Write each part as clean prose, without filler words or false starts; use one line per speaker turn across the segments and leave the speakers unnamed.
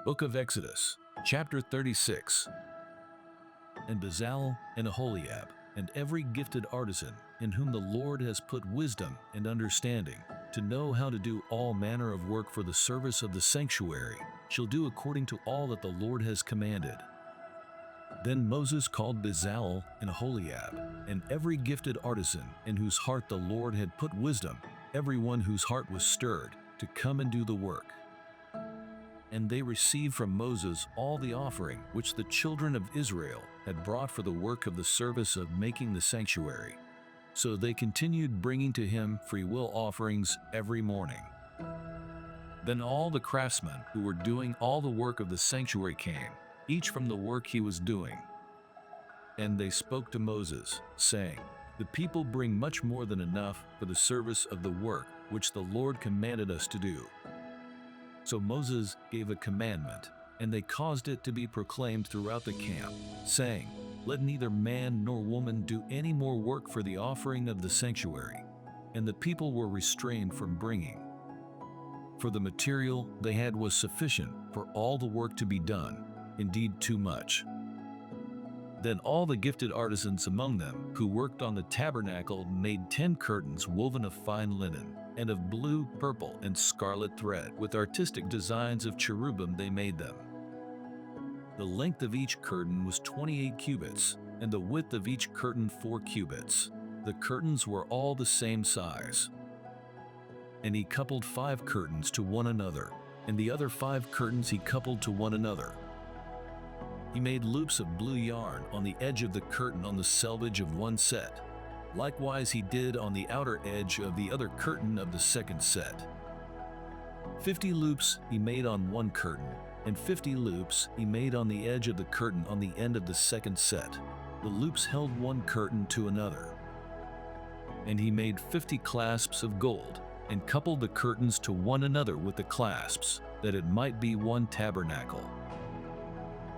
Book of Exodus, chapter 36. And Bezalel and Aholiab, and every gifted artisan, in whom the Lord has put wisdom and understanding, to know how to do all manner of work for the service of the sanctuary, shall do according to all that the Lord has commanded. Then Moses called Bezalel and Aholiab, and every gifted artisan, in whose heart the Lord had put wisdom, every one whose heart was stirred, to come and do the work. And they received from Moses all the offering which the children of Israel had brought for the work of the service of making the sanctuary. So they continued bringing to him freewill offerings every morning. Then all the craftsmen who were doing all the work of the sanctuary came, each from the work he was doing. And they spoke to Moses, saying, "The people bring much more than enough for the service of the work which the Lord commanded us to do." So Moses gave a commandment, and they caused it to be proclaimed throughout the camp, saying, "Let neither man nor woman do any more work for the offering of the sanctuary." And the people were restrained from bringing. For the material they had was sufficient for all the work to be done, indeed too much. Then all the gifted artisans among them who worked on the tabernacle made 10 curtains woven of fine linen, and of blue, purple, and scarlet thread. With artistic designs of cherubim they made them. The length of each curtain was 28 cubits, and the width of each curtain 4 cubits. The curtains were all the same size. And he coupled 5 curtains to one another, and the other 5 curtains he coupled to one another. He made loops of blue yarn on the edge of the curtain on the selvage of one set. Likewise he did on the outer edge of the other curtain of the second set. 50 loops he made on one curtain, and 50 loops he made on the edge of the curtain on the end of the second set. The loops held one curtain to another. And he made 50 clasps of gold, and coupled the curtains to one another with the clasps, that it might be one tabernacle.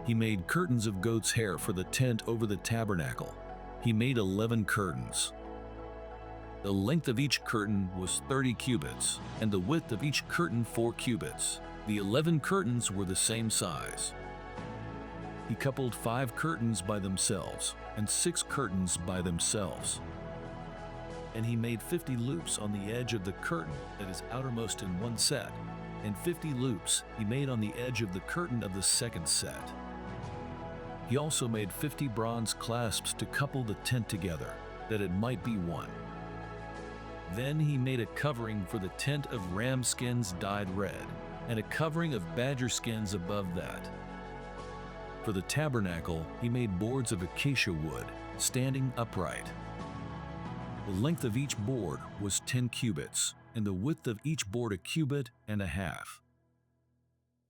He made curtains of goat's hair for the tent over the tabernacle. He made 11 curtains. The length of each curtain was 30 cubits, and the width of each curtain 4 cubits. The 11 curtains were the same size. He coupled 5 curtains by themselves, and 6 curtains by themselves. And he made 50 loops on the edge of the curtain that is outermost in one set, and 50 loops he made on the edge of the curtain of the second set. He also made 50 bronze clasps to couple the tent together, that it might be one. Then he made a covering for the tent of ram skins dyed red, and a covering of badger skins above that. For the tabernacle he made boards of acacia wood, standing upright. The length of each board was 10 cubits, and the width of each board a cubit and a half.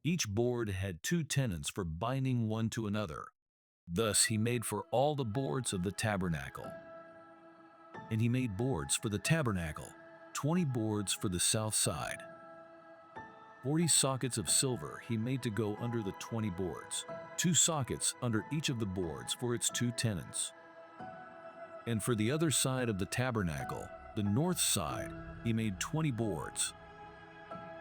Each board had 2 tenons for binding one to another. Thus he made for all the boards of the tabernacle. And he made boards for the tabernacle, 20 boards for the south side. 40 sockets of silver he made to go under the 20 boards, 2 sockets under each of the boards for its 2 tenons. And for the other side of the tabernacle, the north side, he made 20 boards.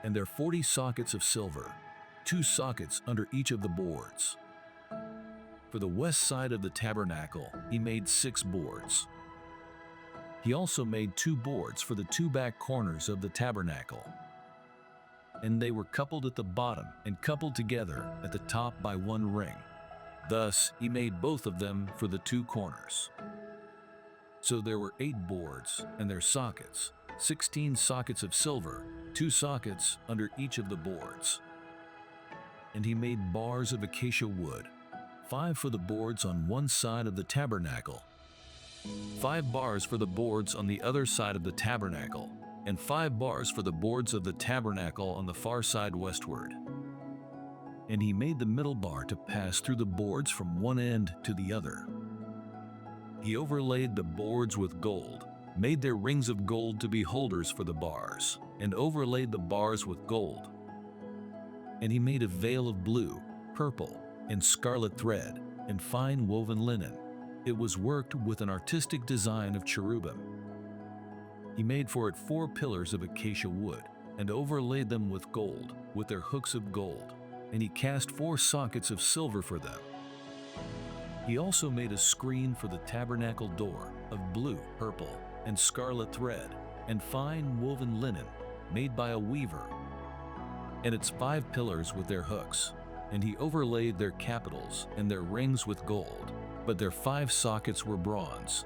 And there 40 sockets of silver, 2 sockets under each of the boards. For the west side of the tabernacle, he made 6 boards. He also made 2 boards for the 2 back corners of the tabernacle. And they were coupled at the bottom and coupled together at the top by 1 ring. Thus he made both of them for the 2 corners. So there were 8 boards and their sockets, 16 sockets of silver, 2 sockets under each of the boards. And he made bars of acacia wood, 5 for the boards on one side of the tabernacle, 5 bars for the boards on the other side of the tabernacle, and 5 bars for the boards of the tabernacle on the far side westward. And he made the middle bar to pass through the boards from one end to the other. He overlaid the boards with gold, made their rings of gold to be holders for the bars, and overlaid the bars with gold. And he made a veil of blue, purple, and scarlet thread, and fine woven linen. It was worked with an artistic design of cherubim. He made for it 4 pillars of acacia wood, and overlaid them with gold, with their hooks of gold. and he cast 4 sockets of silver for them. He also made a screen for the tabernacle door of blue, purple, and scarlet thread, and fine woven linen, made by a weaver, and its 5 pillars with their hooks. And he overlaid their capitals and their rings with gold, but their 5 sockets were bronze.